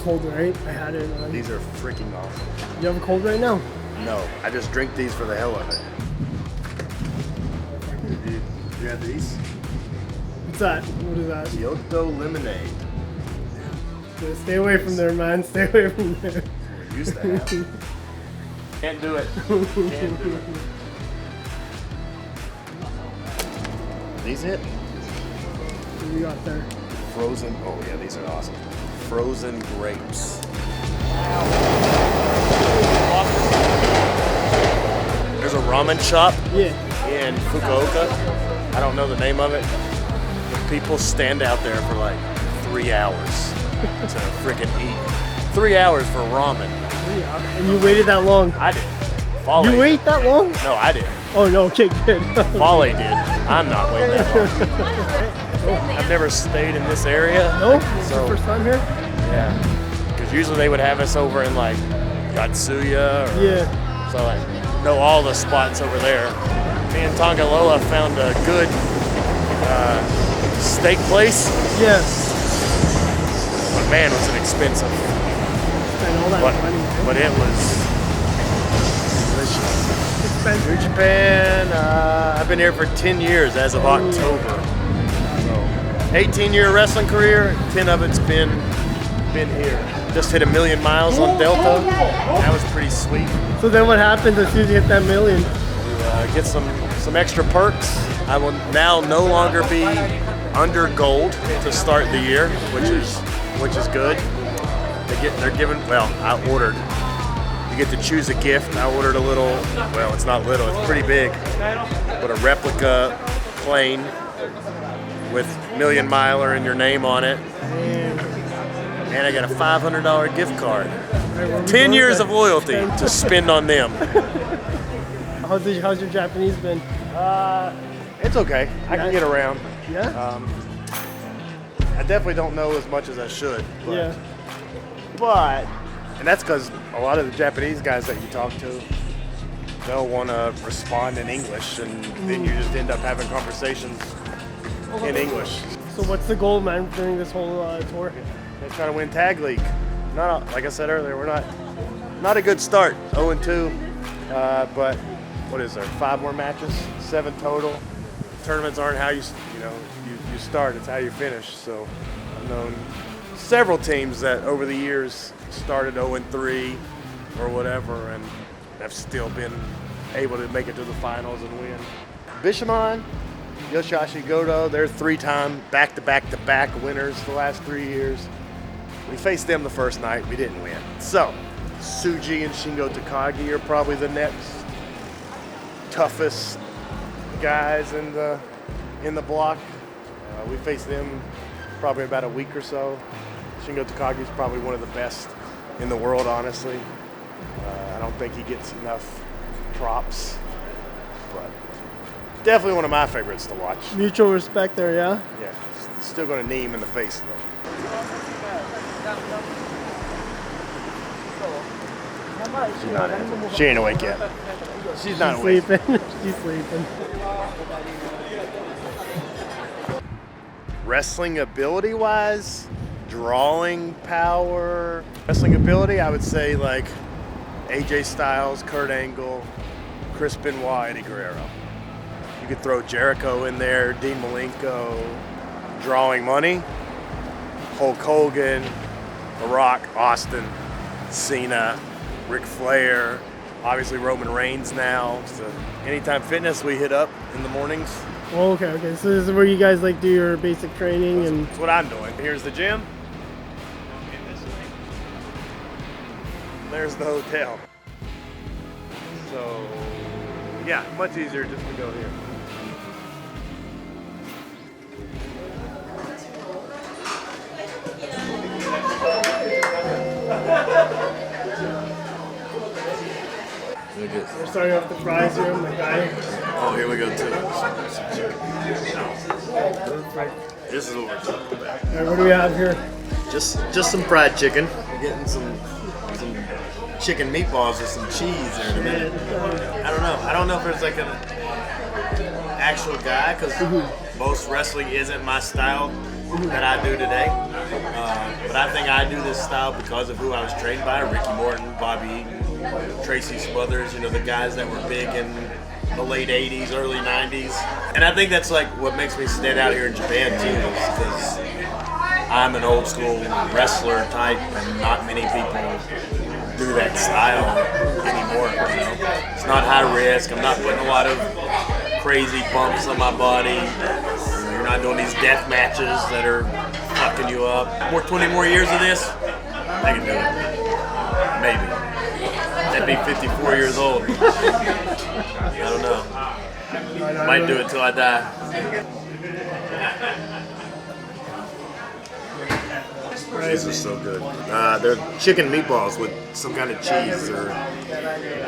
cold, right? I had it. These are freaking awesome. You have a cold right now? No, I just drink these for the hell of it. You have these? What's that? What is that? Kyoto lemonade. Yeah, stay away from there, man. Stay away from there. We used to have. Can't do it. Can't do it. These it? What do you got there? Frozen. Oh yeah, these are awesome. Frozen grapes. There's a ramen shop in Fukuoka. I don't know the name of it. But people stand out there for like 3 hours to freaking eat. 3 hours for ramen. And you waited that long? I did. Folly. You wait that long? No, I did. Oh no, okay, good. Folly did. I'm not waiting that long. I've never stayed in this area. No? This is your first time here? Yeah. Because usually they would have us over in like Katsuya. So I know all the spots over there. Me and Tongaloa found a good steak place. Yes. But man, was it expensive. And all that money. But it was delicious. Expensive. New Japan, I've been here for 10 years as of October. So 18-year wrestling career, 10 of it's been here. Just hit 1 million miles on Delta. That was pretty sweet. So then what happens as soon as you hit that 1 million? Get some extra perks. I will now no longer be under gold to start the year, which is good. They're giving. Well, I ordered. You get to choose a gift. I ordered a little. Well, it's not little. It's pretty big, but a replica plane with Million Miler and your name on it. And I got a $500 gift card. 10 years of loyalty to spend on them. How's your Japanese been? It's okay. I can get around. Yeah? I definitely don't know as much as I should. But, and that's because a lot of the Japanese guys that you talk to, they'll want to respond in English, and then you just end up having conversations in English. So what's the goal, man, during this whole tour? They try to win tag league. Like I said earlier, we're not a good start. 0-2, but what is there? 5 more matches, 7 total. Tournaments aren't how you start; it's how you finish. So I've known several teams that over the years started 0-3 or whatever, and have still been able to make it to the finals and win. Bishamon, Yoshihashi Goto, they're 3-time back-to-back winners the last 3 years. We faced them the first night, we didn't win. So, Tsuji and Shingo Takagi are probably the next toughest guys in the block. We faced them probably about a week or so. Shingo Takagi's probably one of the best in the world, honestly. I don't think he gets enough props, but definitely one of my favorites to watch. Mutual respect there, yeah? Yeah, still gonna knee him in the face though. She ain't awake yet. She's not awake. Sleeping. She's sleeping. Wrestling ability wise, drawing power. Wrestling ability, I would say like AJ Styles, Kurt Angle, Chris Benoit, Eddie Guerrero. You could throw Jericho in there, Dean Malenko. Drawing money, Hulk Hogan, The Rock, Austin, Cena, Ric Flair, obviously Roman Reigns now. So Anytime Fitness we hit up in the mornings. Oh, okay. So this is where you guys like do your basic training and. That's what I'm doing. Here's the gym. There's the hotel. So yeah, much easier just to go here. We're starting off the fries here. My guy. Oh, here we go too. This is what we're talking about. All right, what do we have here? Just some fried chicken. We're getting some chicken meatballs with some cheese there in a minute. I don't know if there's like an actual guy, because most wrestling isn't my style that I do today. But I think I do this style because of who I was trained by: Ricky Morton, Bobby Eaton, Tracy Smothers. You know, the guys that were big in the late '80s, early '90s. And I think that's like what makes me stand out here in Japan too, is because I'm an old school wrestler type, and not many people do that style anymore. You know, it's not high risk. I'm not putting a lot of crazy bumps on my body. You're not doing these death matches that are fucking you up. 20 more years of this, I can do it. Maybe. I'd be 54 years old. I don't know. Might do it till I die. These are so good. They're chicken meatballs with some kind of cheese.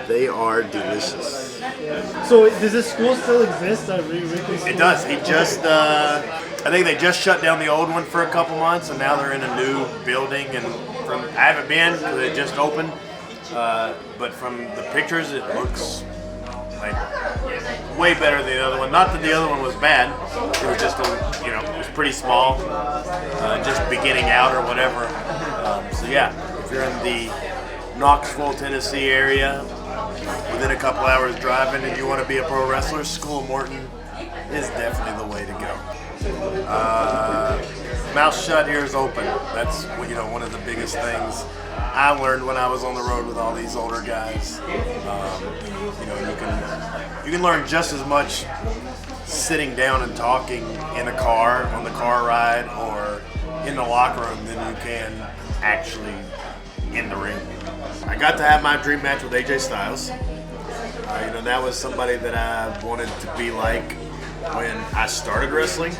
They are delicious. So does this school still exist? Ricky's It does. He just, I think they just shut down the old one for a couple months, and now they're in a new building. And I haven't been because it just opened, but from the pictures, it looks like way better than the other one. Not that the other one was bad. It was just it was pretty small, just beginning out or whatever. So yeah, if you're in the Knoxville, Tennessee area, within a couple hours driving, and you want to be a pro wrestler, School of Morton is definitely the way to go. Mouth shut, ears open. That's one of the biggest things I learned when I was on the road with all these older guys. You can learn just as much sitting down and talking in a car, on the car ride, or in the locker room than you can actually in the ring. I got to have my dream match with AJ Styles. That was somebody that I wanted to be like when I started wrestling.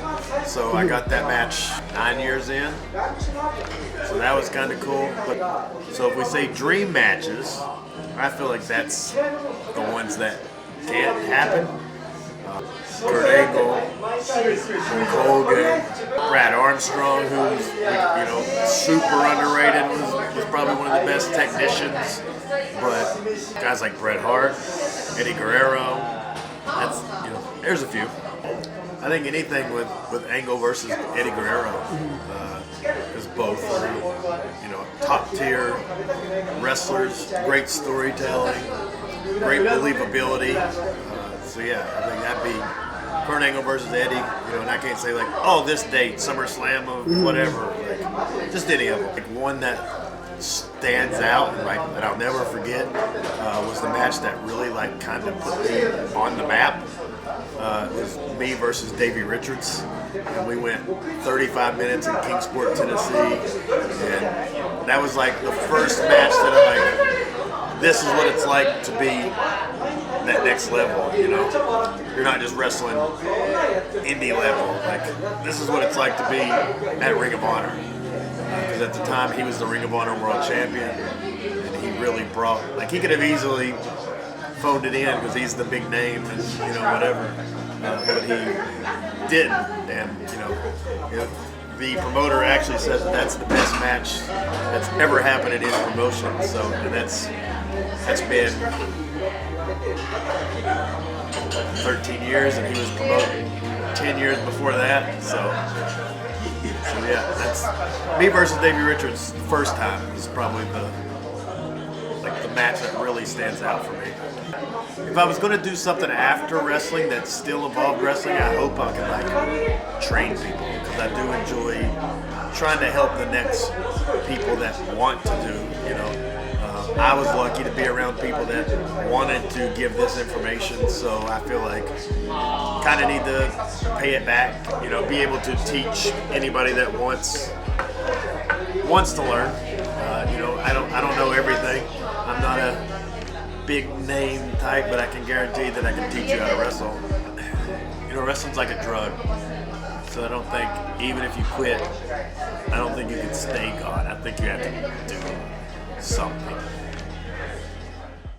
So I got that match 9 years in. So that was kind of cool. So if we say dream matches, I feel like that's the ones that can't happen. Kurt Angle, Hulk Hogan, Brad Armstrong, who's super underrated, was probably one of the best technicians. But guys like Bret Hart, Eddie Guerrero, there's a few. I think anything with Angle versus Eddie Guerrero, because both are top tier wrestlers, great storytelling, great believability. So yeah, I think that'd be Kurt Angle versus Eddie. And I can't say like, oh, this date, SummerSlam of whatever, like just any of them. Like one that stands out and that I'll never forget was the match that really kind of put me on the map. It was me versus Davey Richards, and we went 35 minutes in Kingsport, Tennessee, and that was like the first match that I'm like, this is what it's like to be that next level. You're not just wrestling indie level. Like, this is what it's like to be at Ring of Honor. Because at the time he was the Ring of Honor World Champion, and he really brought, he could have easily phoned it in because he's the big name and whatever, but he didn't. And the promoter actually says that's the best match that's ever happened in his promotion. So that's been 13 years, and he was promoting 10 years before that. So yeah, that's me versus Davey Richards. The first time is probably the match that really stands out for me. If I was going to do something after wrestling that still involved wrestling, I hope I can train people, because I do enjoy trying to help the next people that want to do. I was lucky to be around people that wanted to give this information, so I feel like kind of need to pay it back. Be able to teach anybody that wants to learn. I don't know everything. I'm not a big name type, but I can guarantee that I can teach you how to wrestle. Wrestling's like a drug. So I don't think, even if you quit, I don't think you can stay gone. I think you have to do something.